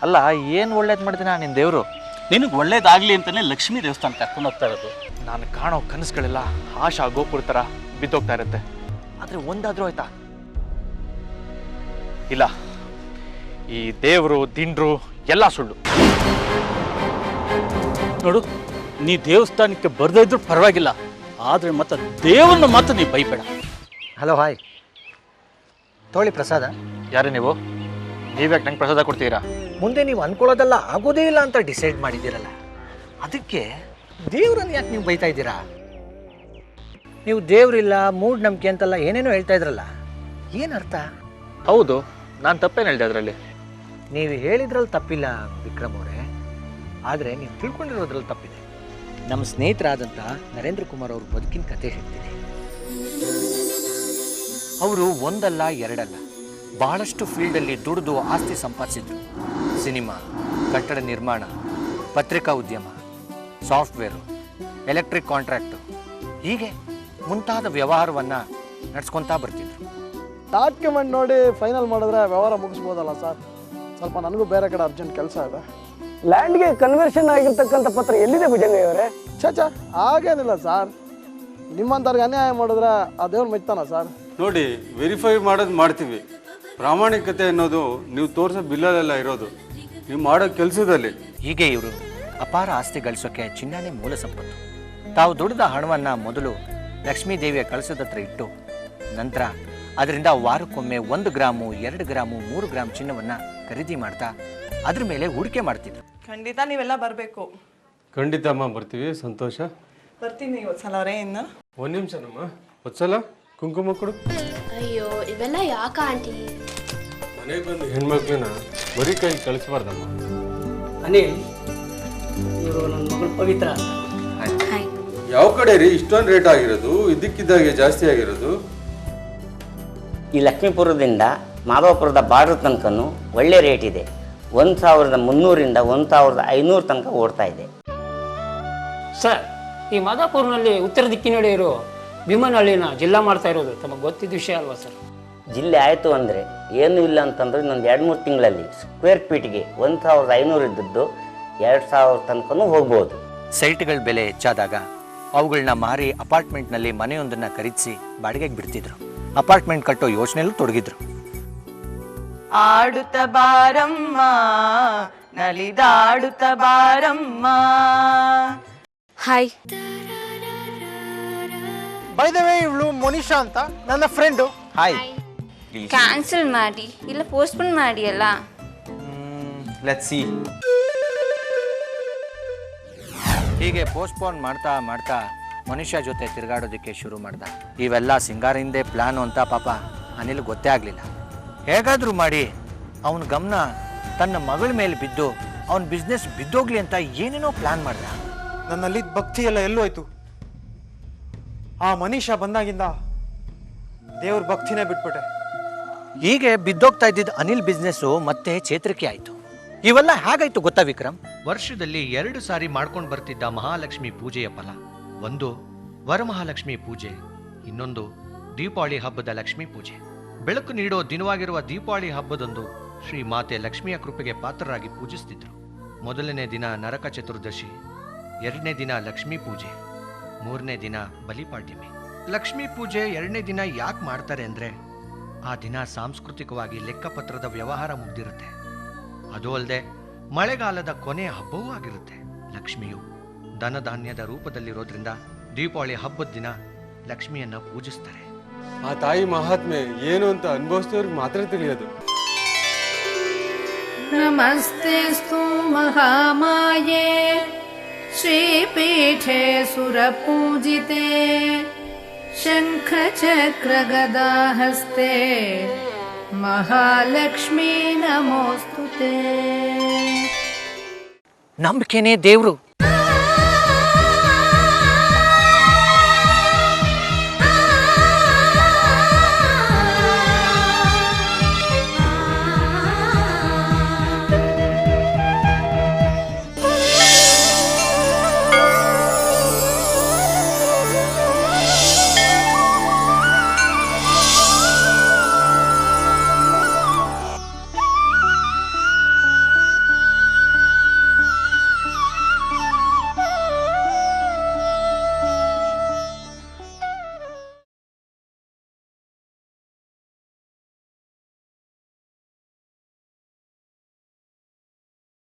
ಅಲ್ಲ ಏನು ಒಳ್ಳೇದು ಮಾಡ್ತೀನಿ ನಿನ್ನ ದೇವರು. ನಿನಗೆ ಒಳ್ಳೇದಾಗಲಿ ಅಂತಲೇ ಲಕ್ಷ್ಮೀ ದೇವಸ್ಥಾನ ಕರ್ಕೊಂಡು ಹೋಗ್ತಾ ಇರೋದು. ನಾನು ಕಾಣೋ ಕನಸುಗಳೆಲ್ಲ ಆಶಾ ಗೋಪುರ ಥರ ಬಿದ್ದೋಗ್ತಾ ಇರುತ್ತೆ. ಆದರೆ ಒಂದಾದರೂ ಆಯ್ತಾ? ಇಲ್ಲ, ಈ ದೇವರು ದಿಂಡ್ರು ಎಲ್ಲ ಸುಳ್ಳು. ನೋಡು, ನೀ ದೇವಸ್ಥಾನಕ್ಕೆ ಬರ್ದೇ ಇದ್ರೂ ಪರವಾಗಿಲ್ಲ, ಆದರೆ ಮತ್ತೆ ದೇವರನ್ನ ಮಾತ್ರ ನೀ ಬೈಬೇಡ. Hello, hi. ತೋಳಿ ಪ್ರಸಾದ. ಯಾರೇ ನೀವು? ನೀವ್ಯಾಕೆ ನಂಗೆ ಪ್ರಸಾದ ಕೊಡ್ತೀರಾ? ಮುಂದೆ ನೀವು ಅನ್ಕೊಳ್ಳೋದೆಲ್ಲ ಆಗೋದೇ ಇಲ್ಲ ಅಂತ ಡಿಸೈಡ್ ಮಾಡಿದ್ದೀರಲ್ಲ, ಅದಕ್ಕೆ ದೇವ್ರನ್ನ ಯಾಕೆ ನೀವು ಬೈತಾ ಇದ್ದೀರಾ? ನೀವು ದೇವ್ರಿಲ್ಲ, ಮೂಢನಂಬಿಕೆ ಅಂತೆಲ್ಲ ಏನೇನೋ ಹೇಳ್ತಾ ಇದ್ರಲ್ಲ, ಏನರ್ಥ? ಹೌದು, ನಾನು ತಪ್ಪೇನು ಹೇಳಿದೆ ಅದರಲ್ಲಿ? ನೀವು ಹೇಳಿದ್ರಲ್ಲಿ ತಪ್ಪಿಲ್ಲ ವಿಕ್ರಮ್ ಅವರೇ, ಆದರೆ ನೀವು ತಿಳ್ಕೊಂಡಿರೋದ್ರಲ್ಲಿ ತಪ್ಪಿದೆ. ನಮ್ಮ ಸ್ನೇಹಿತರಾದಂಥ ನರೇಂದ್ರ ಕುಮಾರ್ ಅವ್ರ ಬದುಕಿನ ಕತೆ ಹೇಳ್ತೀನಿ. ಅವರು ಒಂದಲ್ಲ ಎರಡಲ್ಲ ಬಹಳಷ್ಟು ಫೀಲ್ಡಲ್ಲಿ ದುಡಿದು ಆಸ್ತಿ ಸಂಪಾದಿಸಿದ್ರು. ಸಿನಿಮಾ, ಕಟ್ಟಡ ನಿರ್ಮಾಣ, ಪತ್ರಿಕಾ ಉದ್ಯಮ, ಸಾಫ್ಟ್ವೇರು, ಎಲೆಕ್ಟ್ರಿಕ್ ಕಾಂಟ್ರಾಕ್ಟು, ಹೀಗೆ ಮುಂತಾದ ವ್ಯವಹಾರವನ್ನು ನಡೆಸ್ಕೊತಾ ಬರ್ತಿದ್ರು. ಡಾಕ್ಯುಮೆಂಟ್ ನೋಡಿ ಫೈನಲ್ ಮಾಡಿದ್ರೆ ವ್ಯವಹಾರ ಮುಗಿಸ್ಬೋದಲ್ಲ ಸರ್? ಸ್ವಲ್ಪ ನನಗೂ ಬೇರೆ ಕಡೆ ಅರ್ಜೆಂಟ್ ಕೆಲಸ ಇದೆ. ಲ್ಯಾಂಡ್ಗೆ ಕನ್ವರ್ಷನ್ ಆಗಿರ್ತಕ್ಕಂಥ ಪತ್ರ ಎಲ್ಲಿದೆ ಭುಜಂಗಯ್ಯವರೇ? ಛ ಹಾಗೇನಿಲ್ಲ ಸರ್, ನಿಮ್ಮಂಥವ್ರಿಗೆ ಅನ್ಯಾಯ ಮಾಡಿದ್ರೆ ಆ ದೇವ್ರು ಮೆಚ್ತಾನ ಸರ್? ನೋಡಿ, ವೆರಿಫೈ ಮಾಡೋದು ಮಾಡ್ತೀವಿ. ಪ್ರಾಮಾಣಿಕತೆ ಅನ್ನೋದು ನೀವು ತೋರಿಸೋ ಬಿಲ್ಲಲ್ಲೆಲ್ಲ ಇರೋದು, ನೀವು ಮಾಡೋ ಕೆಲಸದಲ್ಲಿ. ಹೀಗೆ ಇವರು ಅಪಾರ ಆಸ್ತಿ ಗಳಿಸೋಕೆ ಚಿನ್ನನೇ ಮೂಲ ಸಂಪತ್ತು. ತಾವು ದುಡಿದ ಹಣವನ್ನು ಮೊದಲು ಲಕ್ಷ್ಮೀ ದೇವಿಯ ಕಳಸದ ಹತ್ರ ಇಟ್ಟು, ನಂತರ ಅದರಿಂದ ವಾರಕ್ಕೊಮ್ಮೆ 1 ಗ್ರಾಮು, 2 ಗ್ರಾಮು, 3 ಗ್ರಾಮ್ ಚಿನ್ನವನ್ನು ಖರೀದಿ ಮಾಡ್ತಾ ಅದ್ರ ಮೇಲೆ ಹೂಡಿಕೆ ಮಾಡ್ತಿದ್ರು. ಖಂಡಿತ ನೀವೆಲ್ಲ ಬರಬೇಕು. ಖಂಡಿತ ಅಮ್ಮ, ಬರ್ತೀವಿ. ಸಂತೋಷ. ಬರ್ತೀನಿ ಇವತ್ತು ಸಲ ಅವರೇ. ಇನ್ನು ಒಂದು ನಿಮಿಷನಮ್ಮ, ಹೊತ್ಸಲ ಕುಂಕುಮ ಕೊಡು. ಅಯ್ಯೋ, ಇವೆಲ್ಲ ಯಾಕ ಆಂಟಿ? ಮನೆಗೆ ಬಂದು ಹೆಣ್ಮಕ್ಳನ್ನ ಬರೀ ಕೈ ಕಳಿಸ್ಬಾರ್ದಮ್ಮ. ಅನಿಲ್, ಇವರು ನನ್ನ ಮಗಳು ಪವಿತ್ರ. ಯಾವ ಕಡೆ ರೀ ಇಷ್ಟೊಂದು ರೇಟ್ ಆಗಿರೋದು? ಇದ್ದಕ್ಕಿದ್ದಾಗೆ ಜಾಸ್ತಿ ಆಗಿರೋದು? ಈ ಲಕ್ಷ್ಮೀಪುರದಿಂದ ಮಾಧವಪುರದ ಬಾರ್ಡರ್ ತನಕನೂ ಒಳ್ಳೆ ರೇಟ್ ಇದೆ. 1300ರಿಂದ 1500 ತನಕ ಓಡ್ತಾ ಇದೆ. ಸರ್, ಈ ಮಾದಾಪುರ್ನಲ್ಲಿ ಉತ್ತರ ದಿಕ್ಕಿನಡೆ ಇರೋ ಭೀಮನಹಳ್ಳಿನ ಜಿಲ್ಲಾ ಮಾಡ್ತಾ ಇರೋದು ತಮಗೆ ಗೊತ್ತಿದ್ದ ವಿಷಯ ಅಲ್ವಾ ಸರ್? ಜಿಲ್ಲೆ ಆಯಿತು ಅಂದರೆ ಏನೂ ಇಲ್ಲ ಅಂತಂದ್ರೆ ಇನ್ನೊಂದು 2-3 ತಿಂಗಳಲ್ಲಿ ಸ್ಕ್ವೇರ್ ಫೀಟ್ಗೆ 1500 ಇದ್ದದ್ದು 2000 ತನಕನೂ ಹೋಗ್ಬೋದು. ಸೈಟ್ಗಳ ಬೆಲೆ ಹೆಚ್ಚಾದಾಗ ಅವುಗಳನ್ನ ಮಾರಿ ಅಪಾರ್ಟ್ಮೆಂಟ್ನಲ್ಲಿ ಮನೆಯೊಂದನ್ನು ಖರೀದಿಸಿ ಬಾಡಿಗೆಗೆ ಬಿಡ್ತಿದ್ರು. ಅಪಾರ್ಟ್ಮೆಂಟ್ ಕಟ್ಟೋ ಯೋಚನೆಯಲ್ಲೂ ತೊಡಗಿದ್ರು. ಆಡುತ್ತ ಬಾರಮ್ಮ, ನಲಿದಾಡುತ್ತ ಬಾರಮ್ಮ. ಹಾಯ್. ಬೈ ದ ವೇ, ಇವಳು ಮೋನಿಶಾ ಅಂತ ನನ್ನ ಫ್ರೆಂಡು. ಹಾಯ್. ಕ್ಯಾನ್ಸಲ್ ಮಾಡಿ, ಇಲ್ಲ ಪೋಸ್ಟ್ಪೋನ್ ಮಾಡಿ ಅಲ್ಲ. Let's see. ಹೀಗೆ ಪೋಸ್ಟ್ಪೋನ್ ಮಾಡ್ತಾ ಮಾಡ್ತಾ ಮನುಷ್ಯ ಜೊತೆ ತಿರುಗಾಡೋದಕ್ಕೆ ಶುರು ಮಾಡ್ದ. ಇವೆಲ್ಲ ಸಿಂಗಾರಿಂದೇ ಪ್ಲಾನು ಅಂತ ಪಾಪ ಅನಿಲ್ ಗೊತ್ತೇ ಆಗಲಿಲ್ಲ. ಹೇಗಾದರೂ ಮಾಡಿ ಅವನ ಗಮನ ತನ್ನ ಮಗಳ ಮೇಲೆ ಬಿದ್ದು ಅವನ ಬಿಸ್ನೆಸ್ ಬಿದ್ದೋಗ್ಲಿ ಅಂತ ಏನೇನೋ ಪ್ಲಾನ್ ಮಾಡ್ದ. ನನ್ನಲ್ಲಿ ಭಕ್ತಿ ಎಲ್ಲ ಎಲ್ಲೂ ಆಯ್ತು. ಆ ಮನೀಷಾ ಬಂದಾಗಿಂದ ದೇವ್ರ ಭಕ್ತಿನೇ ಬಿಟ್ಬಿಟ್ಟೆ. ಹೀಗೆ ಬಿದ್ದೋಗ್ತಾ ಇದ್ದಿದ್ದ ಅನಿಲ್ ಬಿಸ್ನೆಸ್ಸು ಮತ್ತೆ ಚೇತರಿಕೆ ಆಯಿತು. ಇವೆಲ್ಲ ಹೇಗಾಯ್ತು ಗೊತ್ತಾ ವಿಕ್ರಮ್? ವರ್ಷದಲ್ಲಿ 2 ಸಾರಿ ಮಾಡ್ಕೊಂಡು ಬರ್ತಿದ್ದ ಮಹಾಲಕ್ಷ್ಮಿ ಪೂಜೆಯ ಫಲ. ಒಂದು ವರಮಹಾಲಕ್ಷ್ಮಿ ಪೂಜೆ, ಇನ್ನೊಂದು ದೀಪಾವಳಿ ಹಬ್ಬದ ಲಕ್ಷ್ಮೀ ಪೂಜೆ. ಬೆಳಕು ನೀಡೋ ದಿನವಾಗಿರುವ ದೀಪಾವಳಿ ಹಬ್ಬದಂದು ಶ್ರೀ ಮಾತೆ ಲಕ್ಷ್ಮಿಯ ಕೃಪೆಗೆ ಪಾತ್ರರಾಗಿ ಪೂಜಿಸ್ತಿದ್ರು. ಮೊದಲನೇ ದಿನ ನರಕ ಚತುರ್ದಶಿ, 2ನೇ ದಿನ ಲಕ್ಷ್ಮೀ ಪೂಜೆ, 3ನೇ ದಿನ ಬಲಿಪಾಡ್ಯಮಿ. ಲಕ್ಷ್ಮೀ ಪೂಜೆ 2ನೇ ದಿನ ಯಾಕೆ ಮಾಡ್ತಾರೆ ಅಂದರೆ, ಆ ದಿನ ಸಾಂಸ್ಕೃತಿಕವಾಗಿ ಲೆಕ್ಕಪತ್ರದ ವ್ಯವಹಾರ ಮುಗ್ದಿರುತ್ತೆ. ಅದು ಅಲ್ಲದೆ ಮಳೆಗಾಲದ ಕೊನೆಯ ಹಬ್ಬವೂ ಆಗಿರುತ್ತೆ. ಲಕ್ಷ್ಮಿಯು ಧನಧಾನ್ಯದ ರೂಪದಲ್ಲಿರೋದ್ರಿಂದ ದೀಪಾವಳಿ ಹಬ್ಬದ ದಿನ ಲಕ್ಷ್ಮಿಯನ್ನ ಪೂಜಿಸ್ತಾರೆ. ಆ ತಾಯಿ ಮಹಾತ್ಮೆ ಏನು ಅಂತ ಅನುಭವಿಸಿದವ್ರಿಗೆ ಮಾತ್ರ ತಿಳಿಯೋದು. ನಮಸ್ತೆಸ್ತು ಮಹಾಮಾಯೇ ಶ್ರೀಪೀಠೆ ಸುರಪೂಜಿತೆ ಶಂಖ ಚಕ್ರ ಗದಾಹಸ್ತೆ ಮಹಾಲಕ್ಷ್ಮೀ ನಮೋಸ್ತುತೆ. ನಂಬಿಕೆನೇ ದೇವ್ರು.